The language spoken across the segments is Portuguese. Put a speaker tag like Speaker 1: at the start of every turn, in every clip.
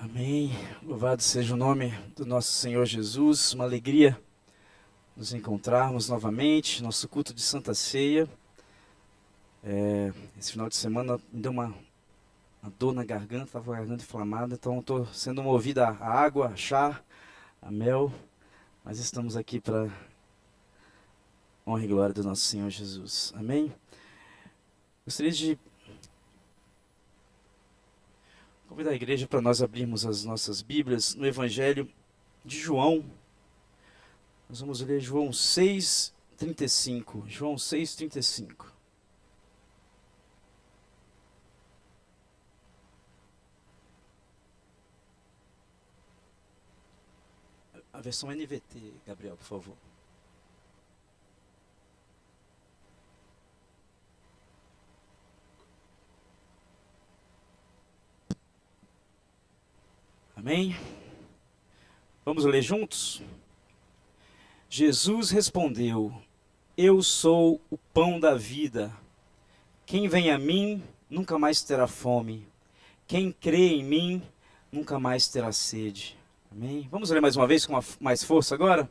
Speaker 1: Amém. Louvado seja o nome do nosso Senhor Jesus. Uma alegria nos encontrarmos novamente. Nosso culto de Santa Ceia. Esse final de semana me deu uma dor na garganta, estava com a garganta inflamada. Então estou sendo movido a água, a chá, a mel. Mas estamos aqui para honra e glória do nosso Senhor Jesus. Amém. Gostaria de convidar a igreja para nós abrirmos as nossas Bíblias no Evangelho de João. Nós vamos ler João 6:35. João 6:35. A versão NVT, Gabriel, por favor. Amém? Vamos ler juntos? Jesus respondeu: Eu sou o pão da vida. Quem vem a mim nunca mais terá fome. Quem crê em mim nunca mais terá sede. Amém? Vamos ler mais uma vez com mais força agora?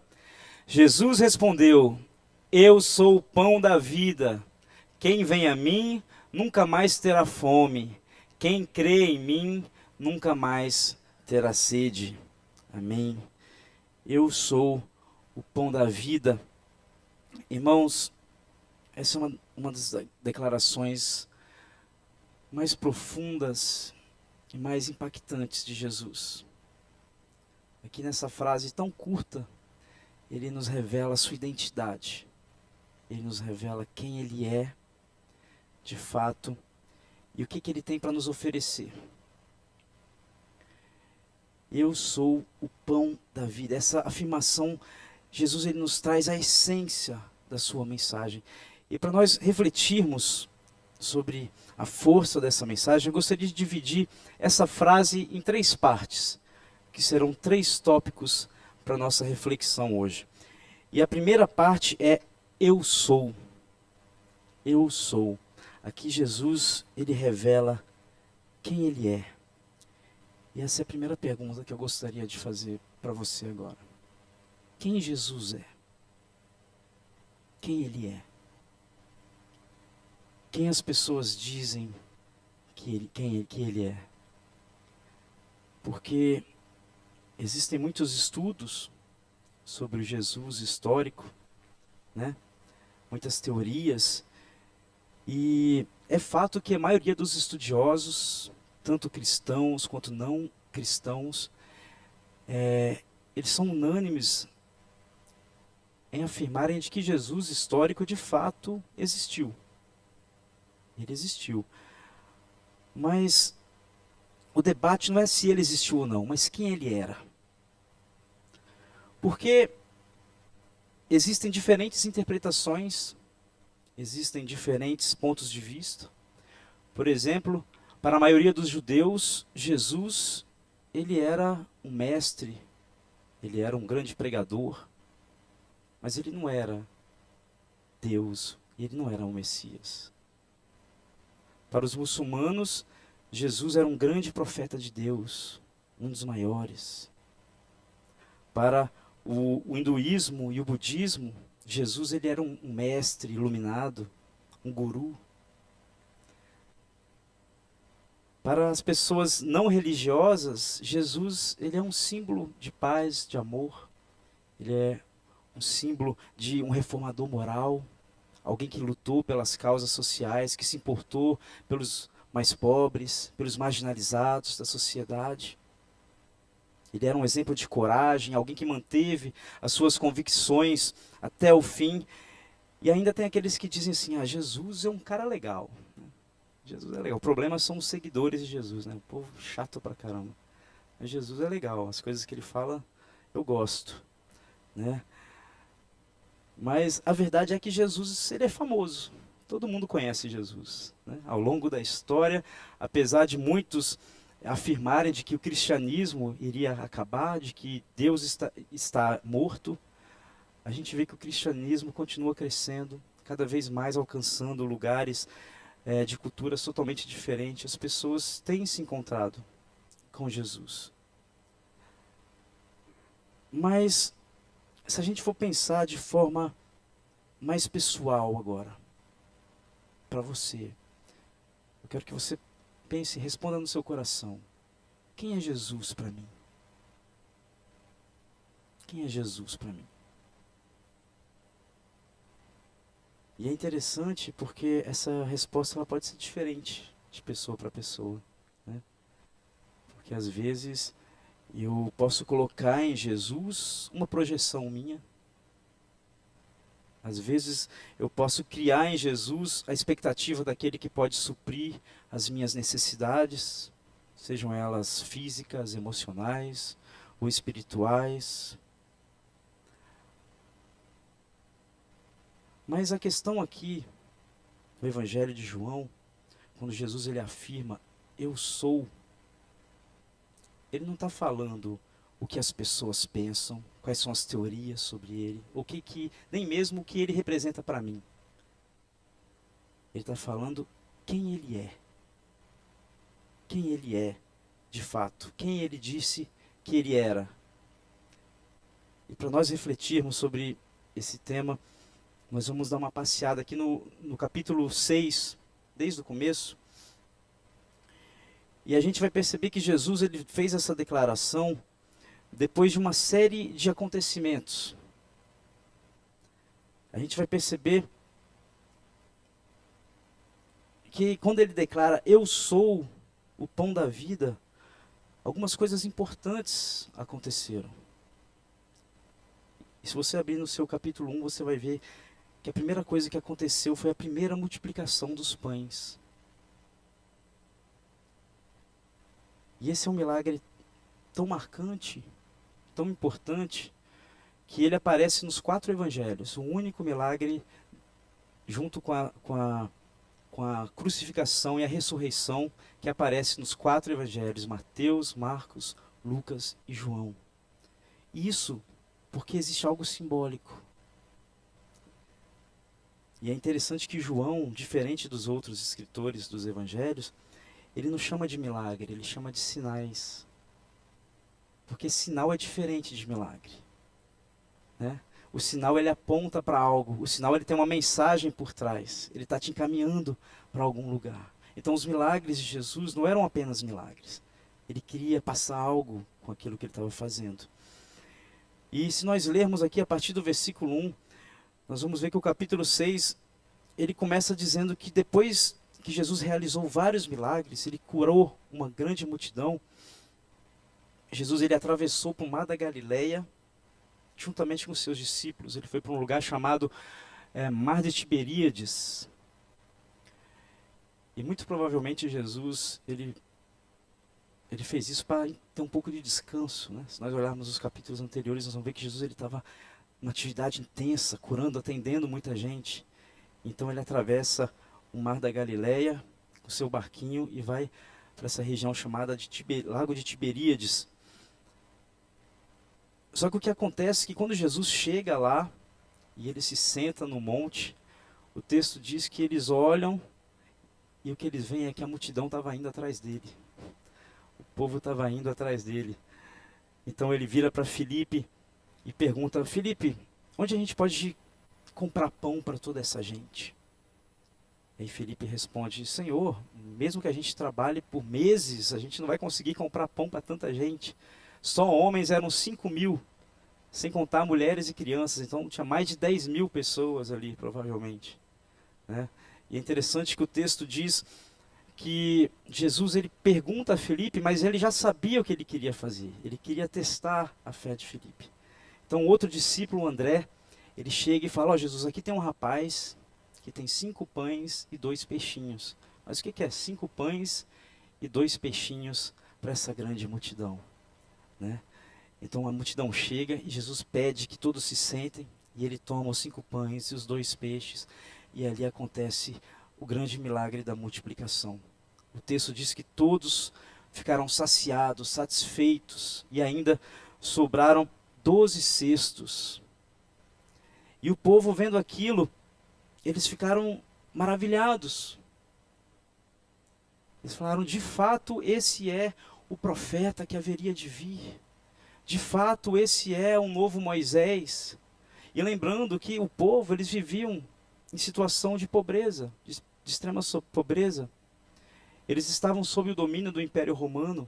Speaker 1: Jesus respondeu: Eu sou o pão da vida. Quem vem a mim nunca mais terá fome. Quem crê em mim nunca mais terá sede. Amém. Eu sou o pão da vida. Irmãos, essa é uma das declarações mais profundas e mais impactantes de Jesus. Aqui nessa frase tão curta, ele nos revela a sua identidade. Ele nos revela quem ele é, de fato, e o que ele tem para nos oferecer. Eu sou o pão da vida. Essa afirmação, Jesus ele nos traz a essência da sua mensagem. E para nós refletirmos sobre a força dessa mensagem, eu gostaria de dividir essa frase em 3 partes, que serão 3 tópicos para nossa reflexão hoje. E a primeira parte é eu sou. Eu sou. Aqui Jesus, ele revela quem ele é. E essa é a primeira pergunta que eu gostaria de fazer para você agora. Quem Jesus é? Quem ele é? Quem as pessoas dizem que ele é? Porque existem muitos estudos sobre o Jesus histórico, né? Muitas teorias, e é fato que a maioria dos estudiosos, tanto cristãos quanto não cristãos, eles são unânimes em afirmarem de que Jesus histórico de fato existiu. Ele existiu. Mas o debate não é se ele existiu ou não, mas quem ele era. Porque existem diferentes interpretações, existem diferentes pontos de vista. Por exemplo, para a maioria dos judeus, Jesus, ele era um mestre, ele era um grande pregador, mas ele não era Deus, ele não era um Messias. Para os muçulmanos, Jesus era um grande profeta de Deus, um dos maiores. Para o hinduísmo e o budismo, Jesus ele era um mestre iluminado, um guru. Para as pessoas não religiosas, Jesus ele é um símbolo de paz, de amor. Ele é um símbolo de um reformador moral, alguém que lutou pelas causas sociais, que se importou pelos mais pobres, pelos marginalizados da sociedade. Ele era um exemplo de coragem, alguém que manteve as suas convicções até o fim. E ainda tem aqueles que dizem assim, Jesus é um cara legal. Jesus é legal. O problema são os seguidores de Jesus, né? O povo chato pra caramba. Mas Jesus é legal, as coisas que ele fala, eu gosto, né? Mas a verdade é que Jesus, ele é famoso. Todo mundo conhece Jesus, né? Ao longo da história, apesar de muitos afirmarem de que o cristianismo iria acabar, de que Deus está morto, a gente vê que o cristianismo continua crescendo, cada vez mais alcançando lugares de culturas totalmente diferentes. As pessoas têm se encontrado com Jesus. Mas, se a gente for pensar de forma mais pessoal agora, para você, eu quero que você pense, responda no seu coração. Quem é Jesus para mim? Quem é Jesus para mim? E é interessante porque essa resposta ela pode ser diferente de pessoa para pessoa, né? Porque às vezes eu posso colocar em Jesus uma projeção minha. Às vezes eu posso criar em Jesus a expectativa daquele que pode suprir as minhas necessidades, sejam elas físicas, emocionais ou espirituais. Mas a questão aqui, no Evangelho de João, quando Jesus ele afirma, eu sou, ele não está falando o que as pessoas pensam, quais são as teorias sobre ele, nem mesmo o que ele representa para mim. Ele está falando quem ele é. Quem ele é, de fato. Quem ele disse que ele era. E para nós refletirmos sobre esse tema, nós vamos dar uma passeada aqui no capítulo 6, desde o começo. E a gente vai perceber que Jesus ele fez essa declaração depois de uma série de acontecimentos. A gente vai perceber que quando ele declara, eu sou o pão da vida, algumas coisas importantes aconteceram. E se você abrir no seu capítulo 1, você vai ver que a primeira coisa que aconteceu foi a primeira multiplicação dos pães. E esse é um milagre tão marcante, tão importante, que ele aparece nos 4 evangelhos. O único milagre, junto com a crucificação e a ressurreição, que aparece nos 4 evangelhos, Mateus, Marcos, Lucas e João. Isso porque existe algo simbólico. E é interessante que João, diferente dos outros escritores dos evangelhos, ele não chama de milagre, ele chama de sinais. Porque sinal é diferente de milagre, né? O sinal ele aponta para algo, o sinal ele tem uma mensagem por trás, ele está te encaminhando para algum lugar. Então os milagres de Jesus não eram apenas milagres, ele queria passar algo com aquilo que ele estava fazendo. E se nós lermos aqui a partir do versículo 1, nós vamos ver que o capítulo 6, ele começa dizendo que depois que Jesus realizou vários milagres, ele curou uma grande multidão, Jesus ele atravessou para o mar da Galileia, juntamente com seus discípulos. Ele foi para um lugar chamado Mar de Tiberíades. E muito provavelmente Jesus ele fez isso para ter um pouco de descanso, né? Se nós olharmos os capítulos anteriores, nós vamos ver que Jesus ele estava numa atividade intensa, curando, atendendo muita gente. Então ele atravessa o Mar da Galileia com seu barquinho e vai para essa região chamada de Lago de Tiberíades. Só que o que acontece é que quando Jesus chega lá e ele se senta no monte, o texto diz que eles olham e o que eles veem é que a multidão estava indo atrás dele. O povo estava indo atrás dele. Então ele vira para Filipe e pergunta, Filipe, onde a gente pode comprar pão para toda essa gente? E aí Filipe responde, Senhor, mesmo que a gente trabalhe por meses, a gente não vai conseguir comprar pão para tanta gente. Só homens eram 5.000, sem contar mulheres e crianças. Então tinha mais de 10.000 pessoas ali, provavelmente, né? E é interessante que o texto diz que Jesus ele pergunta a Filipe, mas ele já sabia o que ele queria fazer. Ele queria testar a fé de Filipe. Então outro discípulo, André, ele chega e fala, Jesus, aqui tem um rapaz que tem 5 pães e 2 peixinhos. Mas o que é 5 pães e 2 peixinhos para essa grande multidão, né? Então a multidão chega e Jesus pede que todos se sentem e ele toma os 5 pães e os 2 peixes e ali acontece o grande milagre da multiplicação. O texto diz que todos ficaram saciados, satisfeitos e ainda sobraram 12 cestos. E o povo vendo aquilo, eles ficaram maravilhados. Eles falaram, de fato, esse é o profeta que haveria de vir. De fato, esse é um novo Moisés. E lembrando que o povo, eles viviam em situação de pobreza, de extrema pobreza. Eles estavam sob o domínio do Império Romano.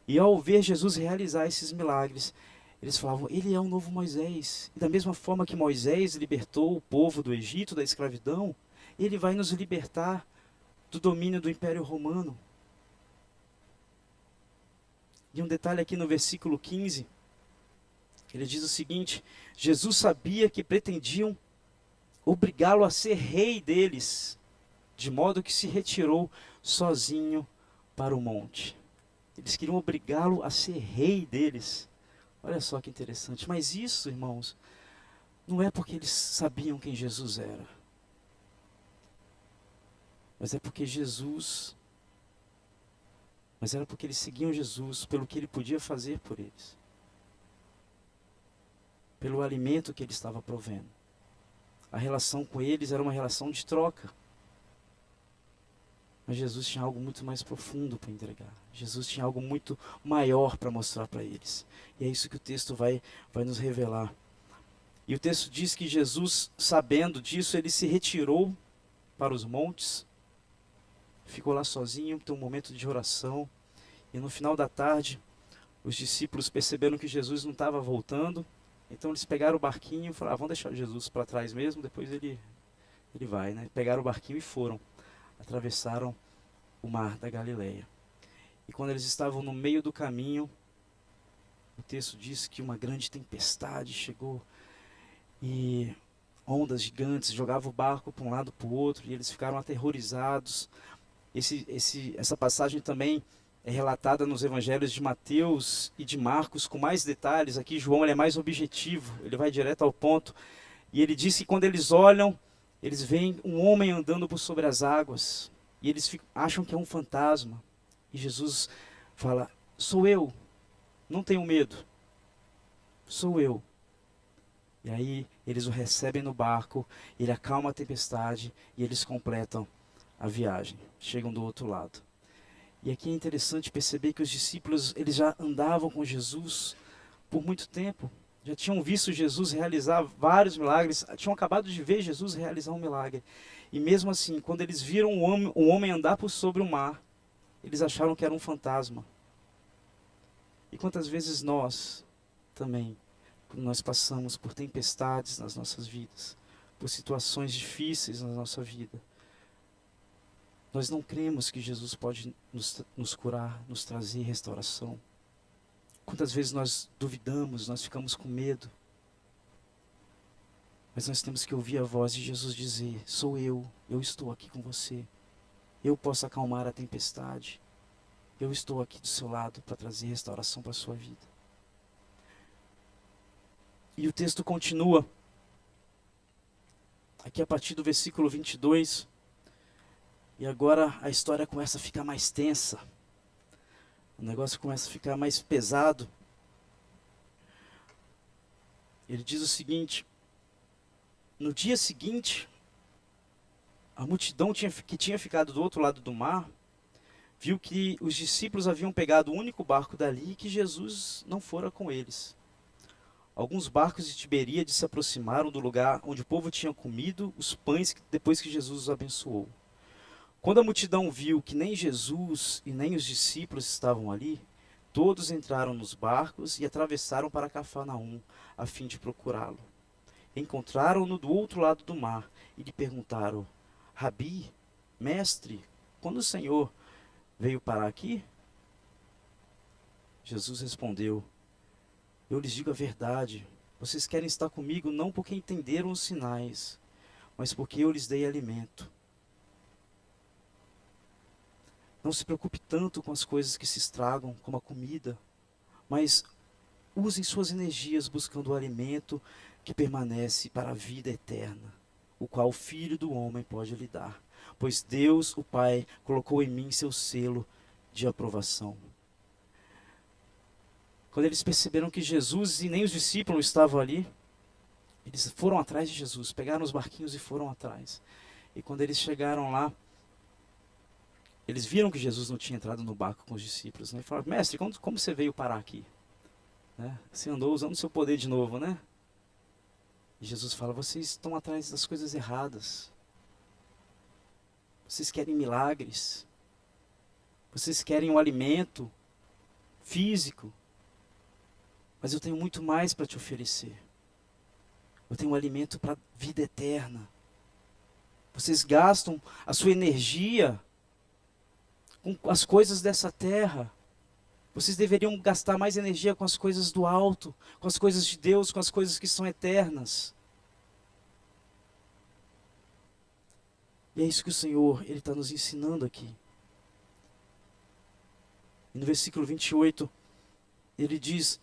Speaker 1: E ao ver Jesus realizar esses milagres, eles falavam, ele é um novo Moisés. E da mesma forma que Moisés libertou o povo do Egito, da escravidão, ele vai nos libertar do domínio do Império Romano. E um detalhe aqui no versículo 15, ele diz o seguinte: Jesus sabia que pretendiam obrigá-lo a ser rei deles, de modo que se retirou sozinho para o monte. Eles queriam obrigá-lo a ser rei deles. Olha só que interessante. Mas isso, irmãos, não é porque eles sabiam quem Jesus era, mas era porque eles seguiam Jesus pelo que ele podia fazer por eles, pelo alimento que ele estava provendo. A relação com eles era uma relação de troca. Mas Jesus tinha algo muito mais profundo para entregar. Jesus tinha algo muito maior para mostrar para eles. E é isso que o texto vai nos revelar. E o texto diz que Jesus, sabendo disso, ele se retirou para os montes, ficou lá sozinho, tem um momento de oração. E no final da tarde, os discípulos perceberam que Jesus não estava voltando. Então eles pegaram o barquinho e falaram, vamos deixar Jesus para trás mesmo, depois ele vai, né? Pegaram o barquinho e foram. Atravessaram o mar da Galileia. E quando eles estavam no meio do caminho, o texto diz que uma grande tempestade chegou e ondas gigantes jogavam o barco para um lado para o outro e eles ficaram aterrorizados. Essa passagem também é relatada nos evangelhos de Mateus e de Marcos com mais detalhes. Aqui João ele é mais objetivo, ele vai direto ao ponto. E ele diz que quando eles olham, eles veem um homem andando por sobre as águas. E eles acham que é um fantasma. E Jesus fala, sou eu, não tenham medo, sou eu. E aí eles o recebem no barco, ele acalma a tempestade e eles completam a viagem, chegam do outro lado. E aqui é interessante perceber que os discípulos, eles já andavam com Jesus por muito tempo. Já tinham visto Jesus realizar vários milagres, tinham acabado de ver Jesus realizar um milagre. E mesmo assim, quando eles viram um homem andar por sobre o mar, eles acharam que era um fantasma. E quantas vezes nós também, quando nós passamos por tempestades nas nossas vidas, por situações difíceis na nossa vida, nós não cremos que Jesus pode nos curar, nos trazer restauração. Quantas vezes nós duvidamos, nós ficamos com medo. Mas nós temos que ouvir a voz de Jesus dizer, sou eu estou aqui com você. Eu posso acalmar a tempestade. Eu estou aqui do seu lado para trazer restauração para a sua vida. E o texto continua. Aqui a partir do versículo 22. E agora a história começa a ficar mais tensa. O negócio começa a ficar mais pesado. Ele diz o seguinte: no dia seguinte, a multidão que tinha ficado do outro lado do mar, viu que os discípulos haviam pegado o único barco dali e que Jesus não fora com eles. Alguns barcos de Tiberíades se aproximaram do lugar onde o povo tinha comido os pães depois que Jesus os abençoou. Quando a multidão viu que nem Jesus e nem os discípulos estavam ali, todos entraram nos barcos e atravessaram para Cafarnaum, a fim de procurá-lo. Encontraram-no do outro lado do mar e lhe perguntaram, Rabi, mestre, quando o Senhor veio parar aqui? Jesus respondeu, eu lhes digo a verdade, vocês querem estar comigo não porque entenderam os sinais, mas porque eu lhes dei alimento. Não se preocupe tanto com as coisas que se estragam, como a comida, mas usem suas energias buscando o alimento que permanece para a vida eterna, o qual o Filho do Homem pode lhe dar. Pois Deus, o Pai, colocou em mim seu selo de aprovação. Quando eles perceberam que Jesus e nem os discípulos estavam ali, eles foram atrás de Jesus, pegaram os barquinhos e foram atrás. E quando eles chegaram lá, eles viram que Jesus não tinha entrado no barco com os discípulos, né? E falaram, mestre, como você veio parar aqui? né? Você andou usando o seu poder de novo, né? E Jesus fala, vocês estão atrás das coisas erradas. Vocês querem milagres. Vocês querem um alimento físico. Mas eu tenho muito mais para te oferecer. Eu tenho um alimento para a vida eterna. Vocês gastam a sua energia com as coisas dessa terra. Vocês deveriam gastar mais energia com as coisas do alto, com as coisas de Deus, com as coisas que são eternas. E é isso que o Senhor ele está nos ensinando aqui. E no versículo 28, ele diz,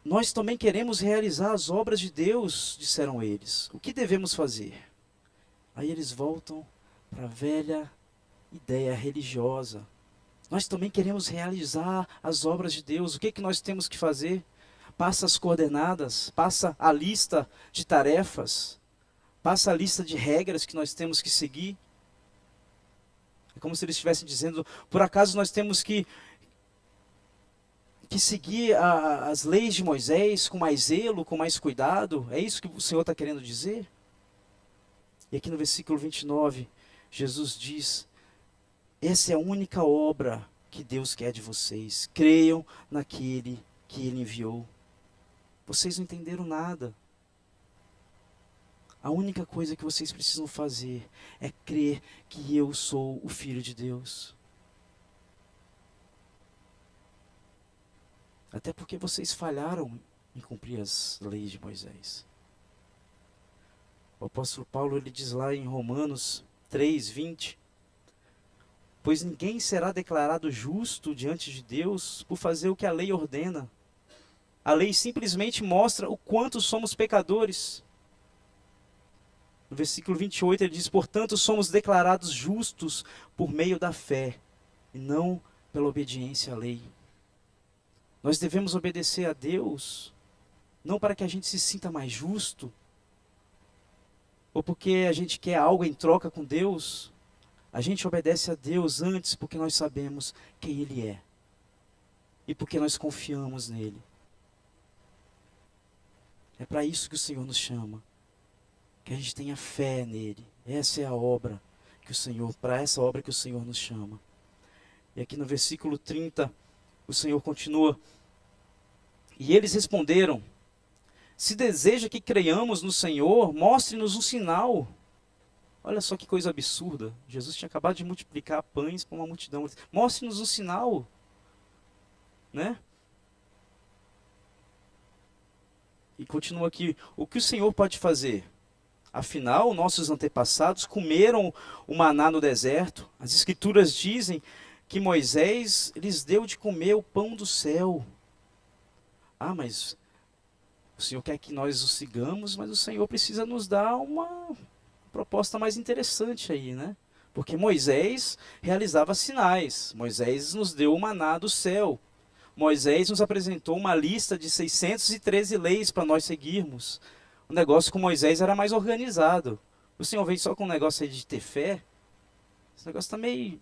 Speaker 1: nós também queremos realizar as obras de Deus, disseram eles. O que devemos fazer? Aí eles voltam para a velha ideia religiosa. Nós também queremos realizar as obras de Deus. O que nós temos que fazer? Passa as coordenadas, passa a lista de tarefas, passa a lista de regras que nós temos que seguir. É como se eles estivessem dizendo, por acaso nós temos que seguir as leis de Moisés com mais zelo, com mais cuidado? É isso que o Senhor está querendo dizer? E aqui no versículo 29, Jesus diz, essa é a única obra que Deus quer de vocês. Creiam naquele que Ele enviou. Vocês não entenderam nada. A única coisa que vocês precisam fazer é crer que eu sou o Filho de Deus. Até porque vocês falharam em cumprir as leis de Moisés. O apóstolo Paulo ele diz lá em Romanos 3:20, pois ninguém será declarado justo diante de Deus por fazer o que a lei ordena. A lei simplesmente mostra o quanto somos pecadores. No versículo 28 ele diz, portanto somos declarados justos por meio da fé, e não pela obediência à lei. Nós devemos obedecer a Deus, não para que a gente se sinta mais justo, ou porque a gente quer algo em troca com Deus. A gente obedece a Deus antes porque nós sabemos quem Ele é. E porque nós confiamos nele. É para isso que o Senhor nos chama. Que a gente tenha fé nele. Essa é a obra que o Senhor, para essa obra que o Senhor nos chama. E aqui no versículo 30, o Senhor continua. E eles responderam, se deseja que creiamos no Senhor, mostre-nos um sinal. Olha só que coisa absurda. Jesus tinha acabado de multiplicar pães para uma multidão. Mostre-nos um sinal. Né? E continua aqui. O que o Senhor pode fazer? Afinal, nossos antepassados comeram o maná no deserto. As Escrituras dizem que Moisés lhes deu de comer o pão do céu. Ah, mas o Senhor quer que nós o sigamos, mas o Senhor precisa nos dar uma proposta mais interessante aí, né? Porque Moisés realizava sinais. Moisés nos deu o maná do céu. Moisés nos apresentou uma lista de 613 leis para nós seguirmos. O negócio com Moisés era mais organizado. O Senhor veio só com um negócio aí de ter fé. Esse negócio está meio...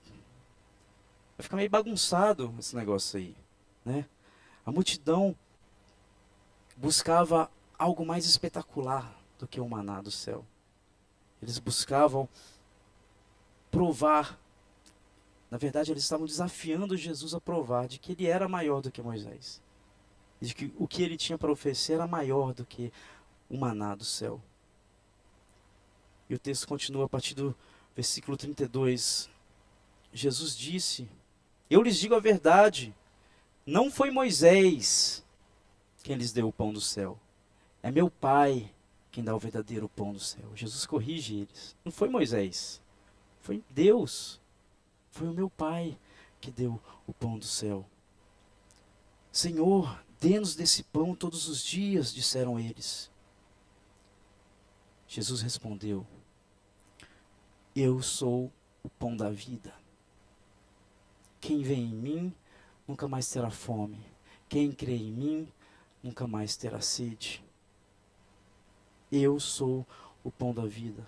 Speaker 1: vai ficar meio bagunçado, esse negócio aí, né? A multidão buscava algo mais espetacular do que o maná do céu. Eles buscavam provar. Na verdade, eles estavam desafiando Jesus a provar de que ele era maior do que Moisés. De que o que ele tinha para oferecer era maior do que o maná do céu. E o texto continua a partir do versículo 32. Jesus disse, eu lhes digo a verdade, não foi Moisés quem lhes deu o pão do céu. É meu Pai quem dá o verdadeiro pão do céu. Jesus corrige eles. Não foi Moisés, foi Deus. Foi o meu Pai que deu o pão do céu. Senhor, dê-nos desse pão todos os dias, disseram eles. Jesus respondeu, eu sou o pão da vida. Quem vem em mim, nunca mais terá fome. Quem crê em mim, nunca mais terá sede. Eu sou o pão da vida.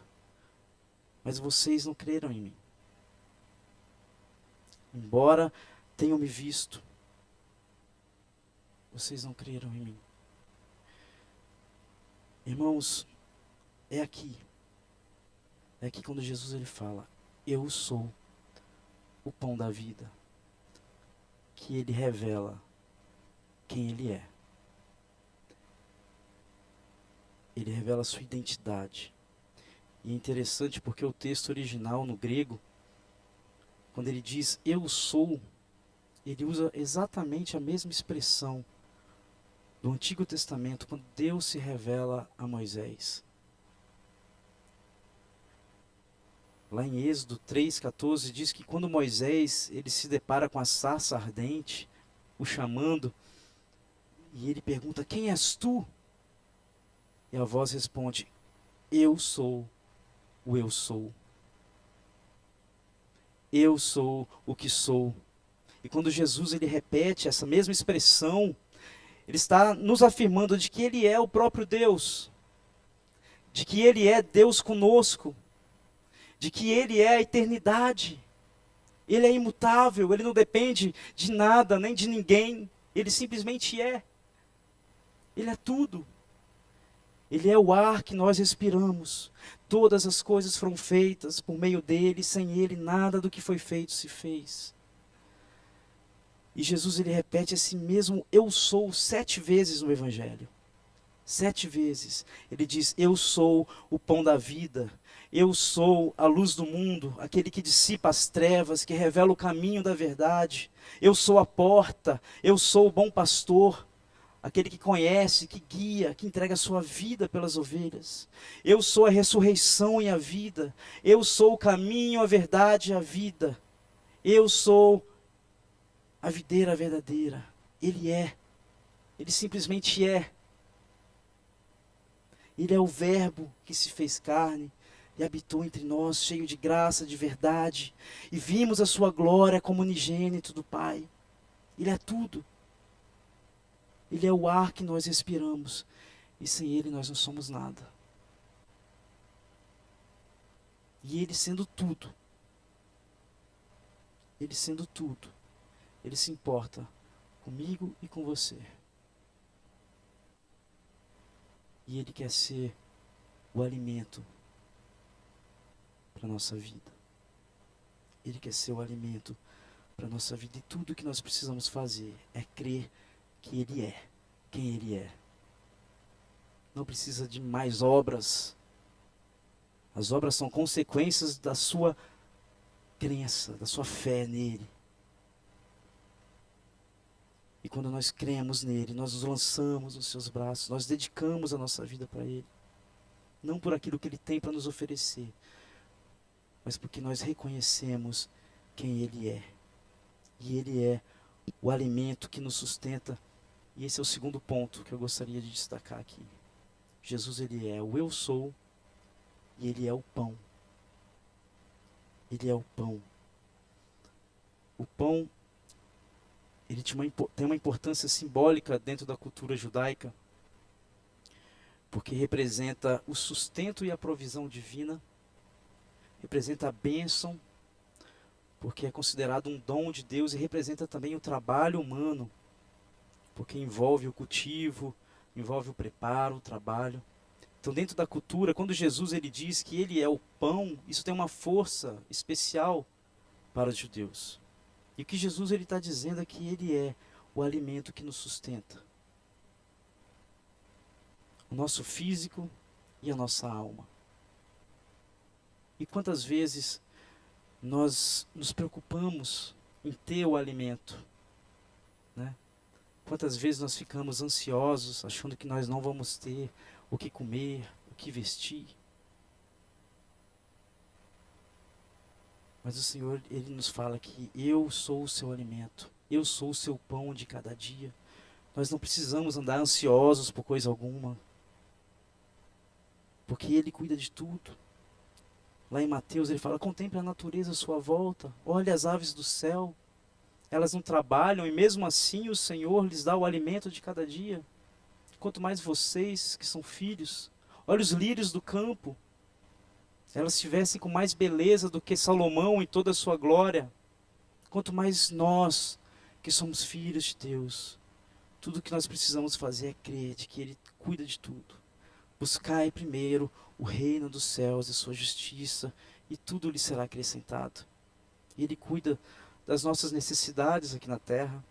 Speaker 1: Mas vocês não creram em mim. Embora tenham me visto. vocês não creram em mim. Irmãos, é aqui quando Jesus ele fala, eu sou o pão da vida, que ele revela quem ele é. Ele revela a sua identidade. E é interessante porque o texto original no grego, quando ele diz eu sou, ele usa exatamente a mesma expressão do Antigo Testamento, quando Deus se revela a Moisés. Lá em Êxodo 3,14 diz que quando Moisés ele se depara com a sarça ardente, o chamando, e ele pergunta, quem és tu? E a voz responde, eu sou o eu sou. Eu sou o que sou. E quando Jesus ele repete essa mesma expressão, ele está nos afirmando de que ele é o próprio Deus, de que ele é Deus conosco, de que ele é a eternidade. Ele é imutável, ele não depende de nada, nem de ninguém, ele simplesmente é. Ele é tudo. Ele é o ar que nós respiramos. Todas as coisas foram feitas por meio dele, sem ele nada do que foi feito se fez. E Jesus ele repete esse mesmo eu sou 7 vezes no Evangelho. 7 vezes. Ele diz, eu sou o pão da vida. Eu sou a luz do mundo, aquele que dissipa as trevas, que revela o caminho da verdade. Eu sou a porta, eu sou o bom pastor, aquele que conhece, que guia, que entrega a sua vida pelas ovelhas. Eu sou a ressurreição e a vida. Eu sou o caminho, a verdade e a vida. Eu sou a videira verdadeira. Ele é. Ele simplesmente é. Ele é o verbo que se fez carne e habitou entre nós, cheio de graça, de verdade. E vimos a sua glória como unigênito do Pai. Ele é tudo. Ele é o ar que nós respiramos. E sem ele nós não somos nada. E ele sendo tudo. Ele sendo tudo. Ele se importa comigo e com você. E ele quer ser o alimento para a nossa vida. Ele quer ser o alimento para a nossa vida. E tudo que nós precisamos fazer é crer que ele é quem ele é. Não precisa de mais obras. As obras são consequências da sua crença, da sua fé nele. E quando nós cremos nele, nós nos lançamos nos seus braços, nós dedicamos a nossa vida para ele. Não por aquilo que ele tem para nos oferecer, mas porque nós reconhecemos quem ele é. E ele é o alimento que nos sustenta. E esse é o segundo ponto que eu gostaria de destacar aqui. Jesus ele é o eu sou e ele é o pão. Ele é o pão. O pão ele tem uma importância simbólica dentro da cultura judaica, porque representa o sustento e a provisão divina, representa a bênção, porque é considerado um dom de Deus, e representa também o trabalho humano, porque envolve o cultivo, envolve o preparo, o trabalho. Então, dentro da cultura, quando Jesus ele diz que ele é o pão, isso tem uma força especial para os judeus. E o que Jesus está dizendo é que ele é o alimento que nos sustenta. O nosso físico e a nossa alma. E quantas vezes nós nos preocupamos em ter o alimento, né? Quantas vezes nós ficamos ansiosos, achando que nós não vamos ter o que comer, o que vestir. Mas o Senhor, ele nos fala que eu sou o seu alimento, eu sou o seu pão de cada dia. Nós não precisamos andar ansiosos por coisa alguma, porque ele cuida de tudo. Lá em Mateus ele fala, contemple a natureza à sua volta, olhe as aves do céu, elas não trabalham e mesmo assim o Senhor lhes dá o alimento de cada dia. Quanto mais vocês que são filhos, olhe os lírios do campo, elas estivessem com mais beleza do que Salomão em toda a sua glória. Quanto mais nós, que somos filhos de Deus, Tudo que nós precisamos fazer é crer de que Ele cuida de tudo. Buscai primeiro o reino dos céus e sua justiça, e tudo lhe será acrescentado. E Ele cuida das nossas necessidades aqui na terra.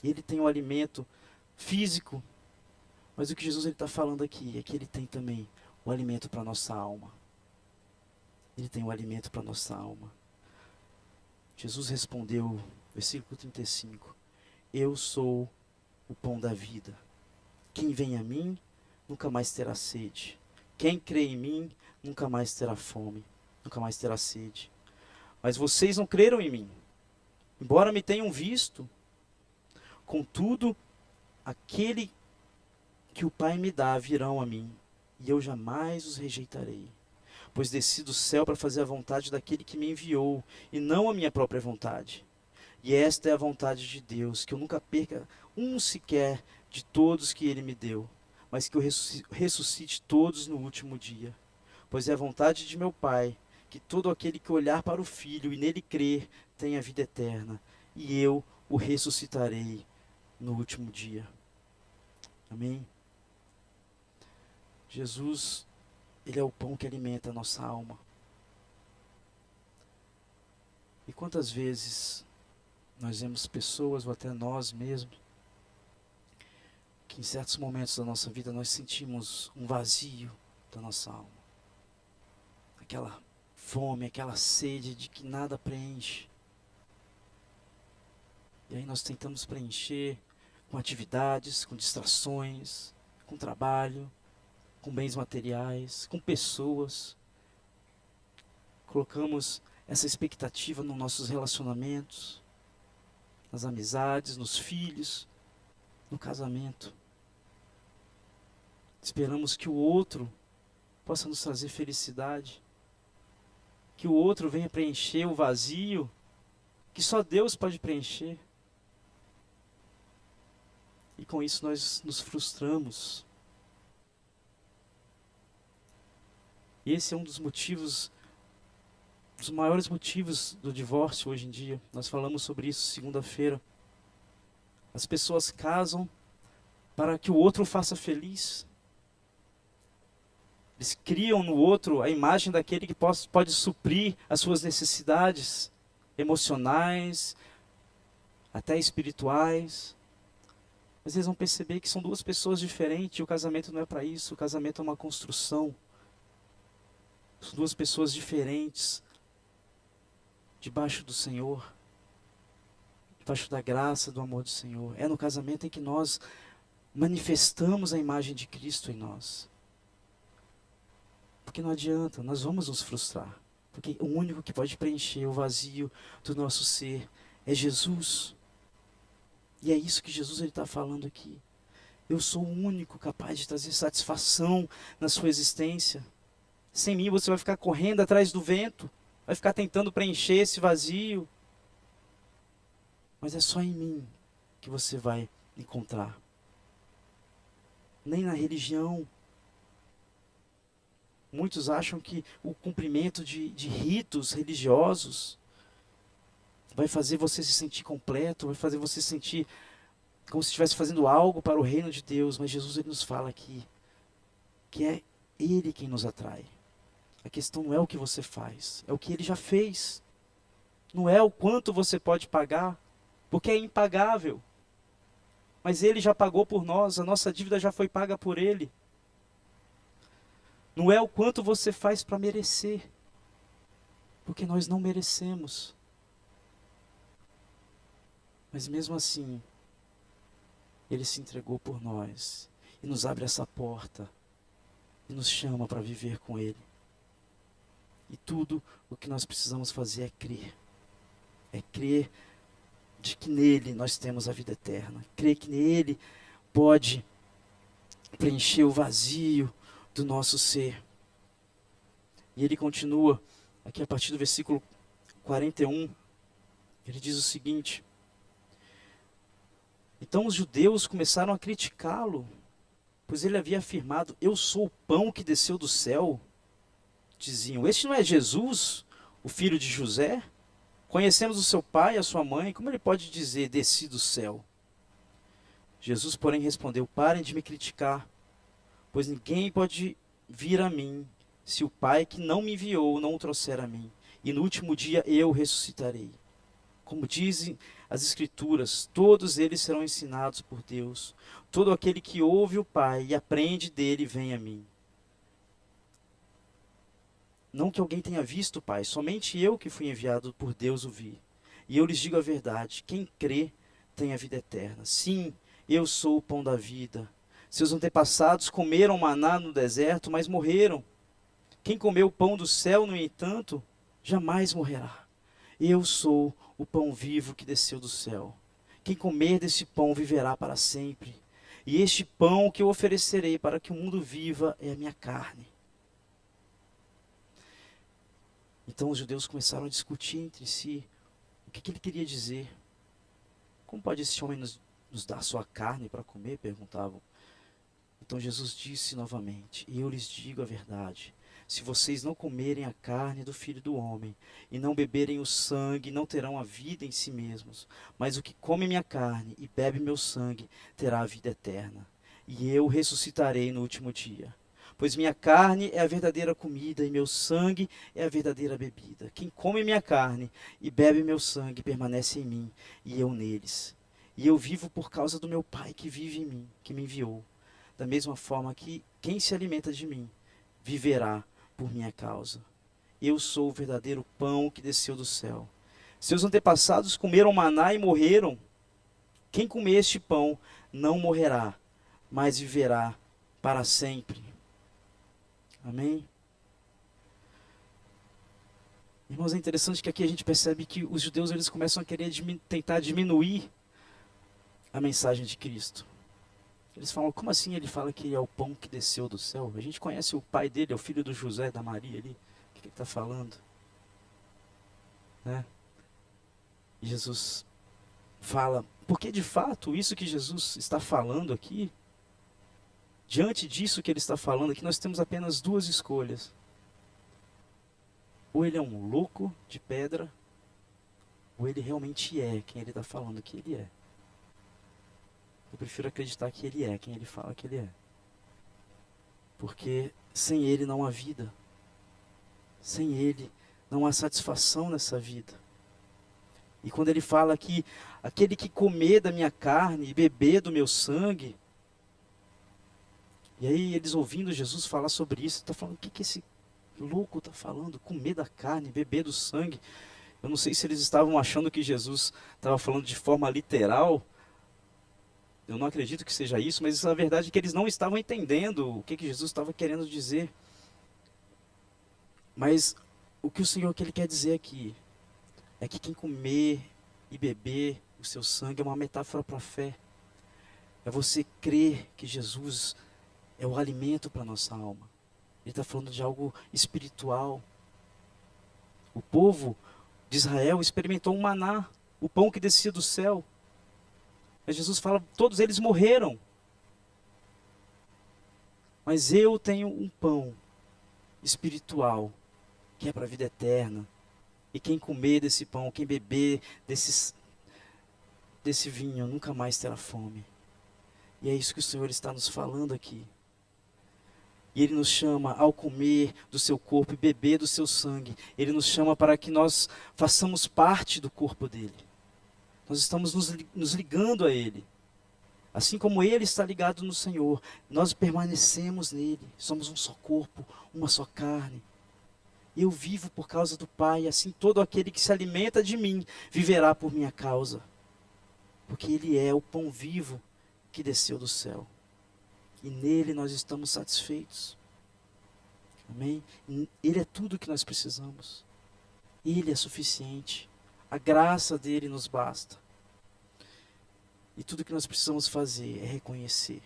Speaker 1: Ele tem o alimento físico, mas o que Jesus está falando aqui é que Ele tem também o alimento para a nossa alma. Ele tem o alimento para a nossa alma. Jesus respondeu, versículo 35, eu sou o pão da vida. Quem vem a mim, nunca mais terá sede. Quem crê em mim, nunca mais terá fome, nunca mais terá sede. Mas vocês não creram em mim, embora me tenham visto. Contudo, aquele que o Pai me dá virão a mim, e eu jamais os rejeitarei. Pois desci do céu para fazer a vontade daquele que me enviou, e não a minha própria vontade. E esta é a vontade de Deus, que eu nunca perca um sequer de todos que Ele me deu, mas que eu ressuscite todos no último dia. Pois é a vontade de meu Pai, que todo aquele que olhar para o Filho e nele crer, tenha vida eterna, e eu o ressuscitarei no último dia. Amém? Jesus, Ele é o pão que alimenta a nossa alma. E quantas vezes nós vemos pessoas, ou até nós mesmos, que em certos momentos da nossa vida nós sentimos um vazio da nossa alma. Aquela fome, aquela sede de que nada preenche. E aí nós tentamos preencher com atividades, com distrações, com trabalho, com bens materiais, com pessoas. Colocamos essa expectativa nos nossos relacionamentos, nas amizades, nos filhos, no casamento. Esperamos que o outro possa nos trazer felicidade, que o outro venha preencher o vazio que só Deus pode preencher. E com isso nós nos frustramos. E esse é um dos motivos, dos maiores motivos do divórcio hoje em dia. Nós falamos sobre isso segunda-feira. As pessoas casam para que o outro faça feliz. Eles criam no outro a imagem daquele que pode suprir as suas necessidades emocionais, até espirituais. Mas eles vão perceber que são duas pessoas diferentes, e o casamento não é para isso, o casamento é uma construção. São duas pessoas diferentes, debaixo do Senhor, debaixo da graça, do amor do Senhor. É no casamento em que nós manifestamos a imagem de Cristo em nós. Porque não adianta, nós vamos nos frustrar. Porque o único que pode preencher o vazio do nosso ser é Jesus. E é isso que Jesus está falando aqui. Eu sou o único capaz de trazer satisfação na sua existência. Sem mim você vai ficar correndo atrás do vento, vai ficar tentando preencher esse vazio. Mas é só em mim que você vai encontrar. Nem na religião. Muitos acham que o cumprimento de ritos religiosos vai fazer você se sentir completo, vai fazer você se sentir como se estivesse fazendo algo para o reino de Deus. Mas Jesus ele nos fala aqui que é Ele quem nos atrai. A questão não é o que você faz, é o que Ele já fez. Não é o quanto você pode pagar, porque é impagável. Mas Ele já pagou por nós, a nossa dívida já foi paga por Ele. Não é o quanto você faz para merecer, porque nós não merecemos. Mas mesmo assim, Ele se entregou por nós e nos abre essa porta e nos chama para viver com Ele. E tudo o que nós precisamos fazer é crer. É crer de que nele nós temos a vida eterna. Crer que nele pode preencher o vazio do nosso ser. E ele continua aqui a partir do versículo 41. Ele diz o seguinte: então os judeus começaram a criticá-lo, pois ele havia afirmado: eu sou o pão que desceu do céu. Diziam: este não é Jesus, o filho de José? Conhecemos o seu pai e a sua mãe, como ele pode dizer: desci do céu? Jesus, porém, respondeu: parem de me criticar, pois ninguém pode vir a mim se o Pai que não me enviou não o trouxer a mim. E no último dia eu ressuscitarei. Como dizem as Escrituras, todos eles serão ensinados por Deus. Todo aquele que ouve o Pai e aprende dele vem a mim. Não que alguém tenha visto o Pai, somente eu que fui enviado por Deus o vi. E eu lhes digo a verdade: quem crê tem a vida eterna. Sim, eu sou o pão da vida. Seus antepassados comeram maná no deserto, mas morreram. Quem comeu o pão do céu, no entanto, jamais morrerá. Eu sou o pão vivo que desceu do céu. Quem comer desse pão viverá para sempre. E este pão que eu oferecerei para que o mundo viva é a minha carne. Então os judeus começaram a discutir entre si o que ele queria dizer. Como pode esse homem nos dar sua carne para comer? Perguntavam. Então Jesus disse novamente: eu lhes digo a verdade. Se vocês não comerem a carne do Filho do Homem e não beberem o sangue, não terão a vida em si mesmos. Mas o que come minha carne e bebe meu sangue terá a vida eterna. E eu ressuscitarei no último dia. Pois minha carne é a verdadeira comida e meu sangue é a verdadeira bebida. Quem come minha carne e bebe meu sangue permanece em mim e eu neles. E eu vivo por causa do meu Pai que vive em mim, que me enviou. Da mesma forma que quem se alimenta de mim viverá por minha causa. Eu sou o verdadeiro pão que desceu do céu. Seus antepassados comeram maná e morreram. Quem comer este pão não morrerá, mas viverá para sempre. Amém? Irmãos, é interessante que aqui a gente percebe que os judeus eles começam a querer tentar diminuir a mensagem de Cristo. Eles falam: como assim ele fala que é o pão que desceu do céu? A gente conhece o pai dele, é o filho do José, da Maria ali. O que ele está falando? Né? E Jesus fala, porque de fato isso que Jesus está falando aqui, diante disso que ele está falando aqui, nós temos apenas duas escolhas. Ou ele é um louco de pedra, ou ele realmente é quem ele está falando que ele é. Eu prefiro acreditar que ele é quem ele fala que ele é. Porque sem ele não há vida. Sem ele não há satisfação nessa vida. E quando ele fala que aquele que comer da minha carne e beber do meu sangue, e aí eles ouvindo Jesus falar sobre isso, está falando: o que esse louco está falando? Comer da carne, beber do sangue. Eu não sei se eles estavam achando que Jesus estava falando de forma literal. Eu não acredito que seja isso, mas a verdade é que eles não estavam entendendo o que Jesus estava querendo dizer. Mas o que o Senhor que ele quer dizer aqui é que quem comer e beber o seu sangue é uma metáfora para a fé. É você crer que Jesus é o alimento para a nossa alma. Ele está falando de algo espiritual. O povo de Israel experimentou um maná, o pão que descia do céu. Mas Jesus fala: todos eles morreram. Mas eu tenho um pão espiritual, que é para a vida eterna. E quem comer desse pão, quem beber desse vinho, nunca mais terá fome. E é isso que o Senhor está nos falando aqui. E Ele nos chama, ao comer do seu corpo e beber do seu sangue, Ele nos chama para que nós façamos parte do corpo dele. Nós estamos nos ligando a Ele. Assim como Ele está ligado no Senhor, nós permanecemos nele. Somos um só corpo, uma só carne. Eu vivo por causa do Pai, assim todo aquele que se alimenta de mim viverá por minha causa. Porque Ele é o pão vivo que desceu do céu. E nele nós estamos satisfeitos. Amém? Ele é tudo o que nós precisamos. Ele é suficiente. A graça dele nos basta. E tudo o que nós precisamos fazer é reconhecer,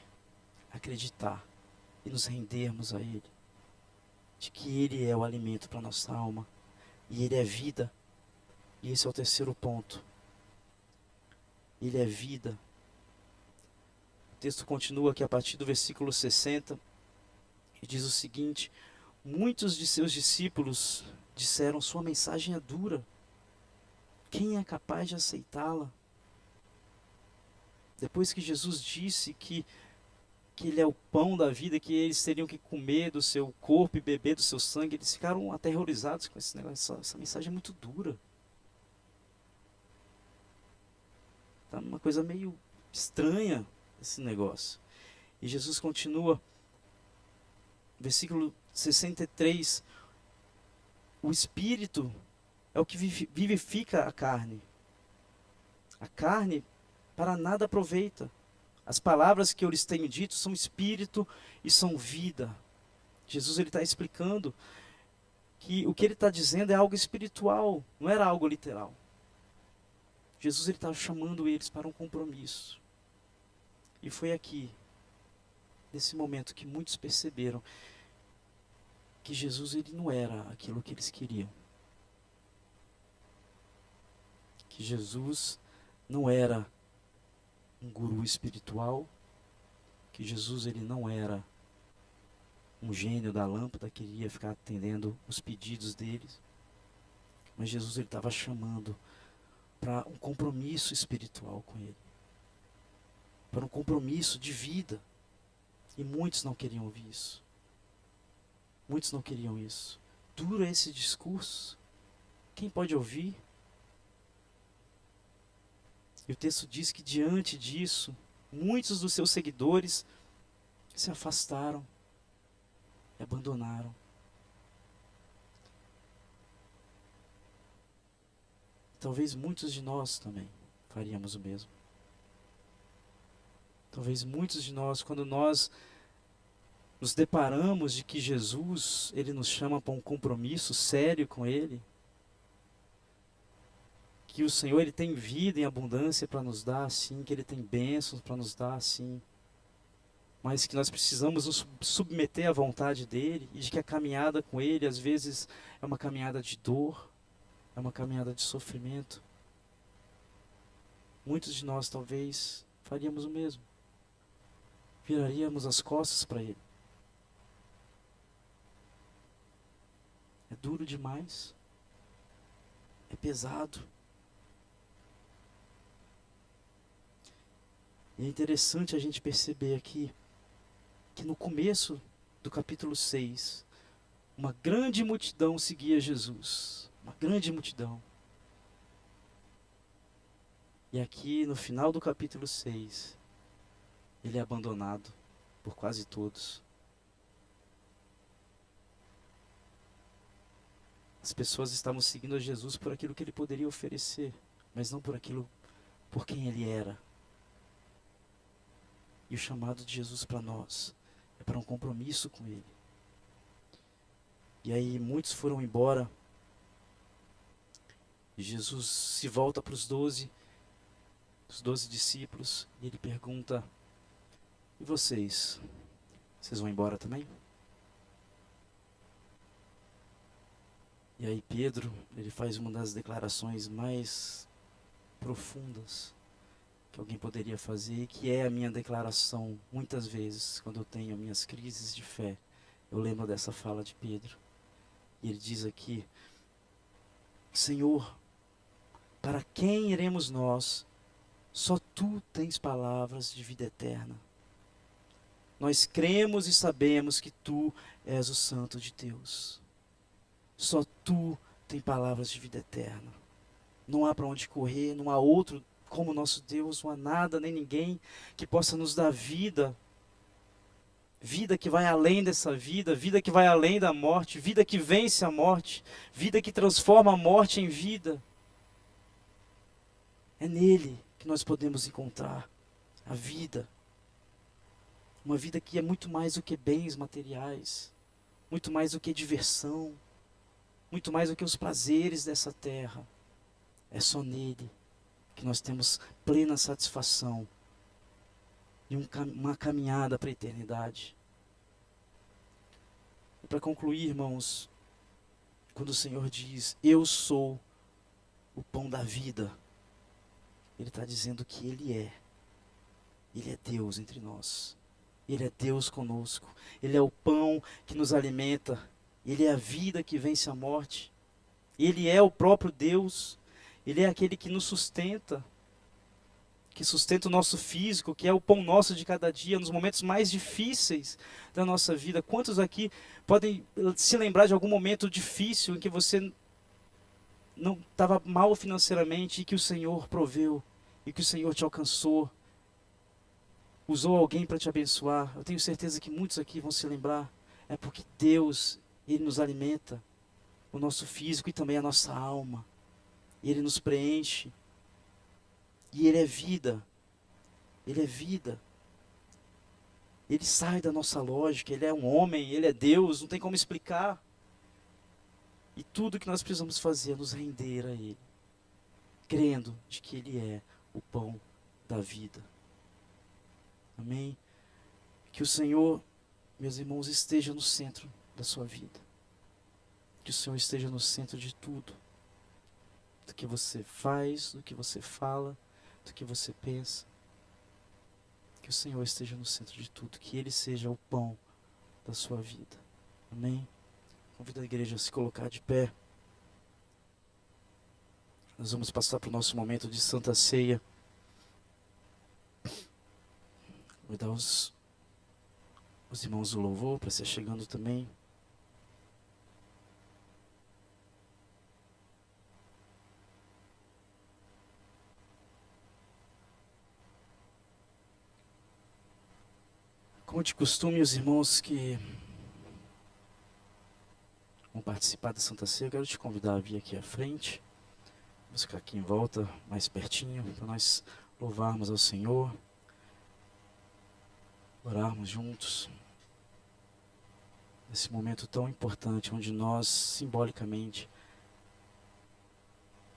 Speaker 1: acreditar e nos rendermos a Ele. De que Ele é o alimento para a nossa alma. E Ele é vida. E esse é o terceiro ponto. Ele é vida. O texto continua aqui a partir do versículo 60. E diz o seguinte: muitos de seus discípulos disseram: sua mensagem é dura. Quem é capaz de aceitá-la? Depois que Jesus disse que ele é o pão da vida, que eles teriam que comer do seu corpo e beber do seu sangue, eles ficaram aterrorizados com esse negócio. Essa mensagem é muito dura. Tá uma coisa meio estranha esse negócio. E Jesus continua, versículo 63, o Espírito é o que vivifica a carne. A carne para nada aproveita. As palavras que eu lhes tenho dito são espírito e são vida. Jesus está explicando que o que ele está dizendo é algo espiritual, não era algo literal. Jesus estava chamando eles para um compromisso. E foi aqui, nesse momento, que muitos perceberam que Jesus ele não era aquilo que eles queriam. Que Jesus não era um guru espiritual, que Jesus ele não era um gênio da lâmpada que iria ficar atendendo os pedidos deles, mas Jesus ele estava chamando para um compromisso espiritual com ele, para um compromisso de vida, e muitos não queriam ouvir isso. Muitos não queriam isso. Duro esse discurso. Quem pode ouvir? E o texto diz que diante disso, muitos dos seus seguidores se afastaram e abandonaram. Talvez muitos de nós também faríamos o mesmo. Talvez muitos de nós, quando nós nos deparamos de que Jesus, ele nos chama para um compromisso sério com ele, que o Senhor ele tem vida em abundância para nos dar, sim, que ele tem bênçãos para nos dar, sim, mas que nós precisamos nos submeter à vontade dele, e de que a caminhada com ele às vezes é uma caminhada de dor, é uma caminhada de sofrimento. Muitos de nós talvez faríamos o mesmo, viraríamos as costas para ele. É duro demais, é pesado. E é interessante a gente perceber aqui que no começo do capítulo 6, uma grande multidão seguia Jesus. Uma grande multidão. E aqui no final do capítulo 6, ele é abandonado por quase todos. As pessoas estavam seguindo a Jesus por aquilo que ele poderia oferecer, mas não por quem ele era. E o chamado de Jesus para nós é para um compromisso com ele. E aí muitos foram embora. E Jesus se volta para os 12 discípulos, e ele pergunta: e vocês? Vocês vão embora também? E aí Pedro, ele faz uma das declarações mais profundas que alguém poderia fazer, que é a minha declaração. Muitas vezes, quando eu tenho minhas crises de fé, eu lembro dessa fala de Pedro. E ele diz aqui: Senhor, para quem iremos nós? Só tu tens palavras de vida eterna. Nós cremos e sabemos que tu és o Santo de Deus. Só tu tens palavras de vida eterna. Não há para onde correr, não há outro como nosso Deus, não há nada nem ninguém que possa nos dar vida. Vida que vai além dessa vida, vida que vai além da morte, vida que vence a morte, vida que transforma a morte em vida. É nele que nós podemos encontrar a vida. Uma vida que é muito mais do que bens materiais, muito mais do que diversão, muito mais do que os prazeres dessa terra. É só nele que nós temos plena satisfação e uma caminhada para a eternidade. E para concluir, irmãos, quando o Senhor diz: eu sou o pão da vida, ele está dizendo que ele é Deus entre nós, ele é Deus conosco, ele é o pão que nos alimenta, ele é a vida que vence a morte, ele é o próprio Deus, ele é aquele que nos sustenta, que sustenta o nosso físico, que é o pão nosso de cada dia, nos momentos mais difíceis da nossa vida. Quantos aqui podem se lembrar de algum momento difícil em que você não estava mal financeiramente e que o Senhor proveu, e que o Senhor te alcançou, usou alguém para te abençoar? Eu tenho certeza que muitos aqui vão se lembrar. É porque Deus, Ele nos alimenta, o nosso físico e também a nossa alma. E Ele nos preenche. E Ele é vida. Ele é vida. Ele sai da nossa lógica. Ele é um homem, Ele é Deus, não tem como explicar. E tudo que nós precisamos fazer é nos render a Ele, crendo de que Ele é o pão da vida. Amém? Que o Senhor, meus irmãos, esteja no centro da sua vida. Que o Senhor esteja no centro de tudo. Do que você faz, do que você fala, do que você pensa. Que o Senhor esteja no centro de tudo. Que Ele seja o pão da sua vida. Amém? Convido a igreja a se colocar de pé. Nós vamos passar para o nosso momento de Santa Ceia. Vou dar os irmãos do louvor para ser chegando também. Como de costume, os irmãos que vão participar da Santa Ceia, eu quero te convidar a vir aqui à frente. Vamos ficar aqui em volta, mais pertinho, para nós louvarmos ao Senhor, orarmos juntos. Nesse momento tão importante, onde nós, simbolicamente,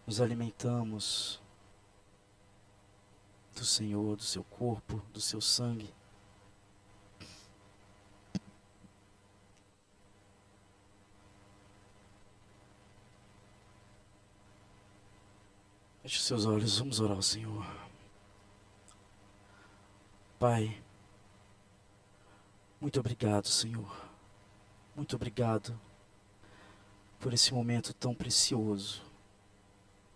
Speaker 1: nos alimentamos do Senhor, do seu corpo, do seu sangue. Feche os seus olhos, vamos orar ao Senhor. Pai, muito obrigado, Senhor. Muito obrigado por esse momento tão precioso,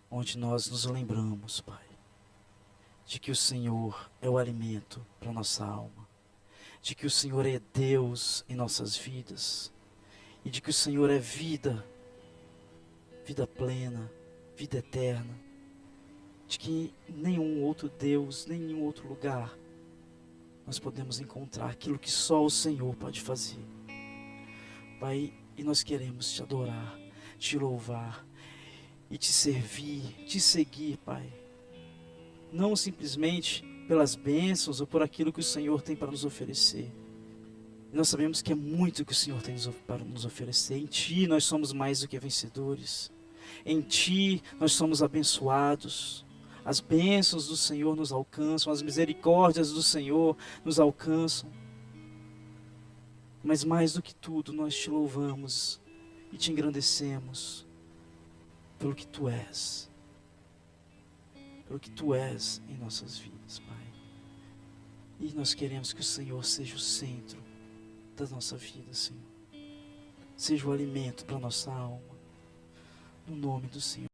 Speaker 1: onde nós nos lembramos, Pai, de que o Senhor é o alimento para nossa alma, de que o Senhor é Deus em nossas vidas, e de que o Senhor é vida, vida plena, vida eterna, de que nenhum outro Deus, nenhum outro lugar, nós podemos encontrar aquilo que só o Senhor pode fazer. Pai, e nós queremos te adorar, te louvar e te servir, te seguir, Pai. Não simplesmente pelas bênçãos ou por aquilo que o Senhor tem para nos oferecer. Nós sabemos que é muito que o Senhor tem para nos oferecer. Em Ti nós somos mais do que vencedores. Em Ti nós somos abençoados. As bênçãos do Senhor nos alcançam, as misericórdias do Senhor nos alcançam. Mas mais do que tudo, nós te louvamos e te engrandecemos pelo que Tu és. Pelo que Tu és em nossas vidas, Pai. E nós queremos que o Senhor seja o centro da nossa vida, Senhor. Seja o alimento para a nossa alma. No nome do Senhor.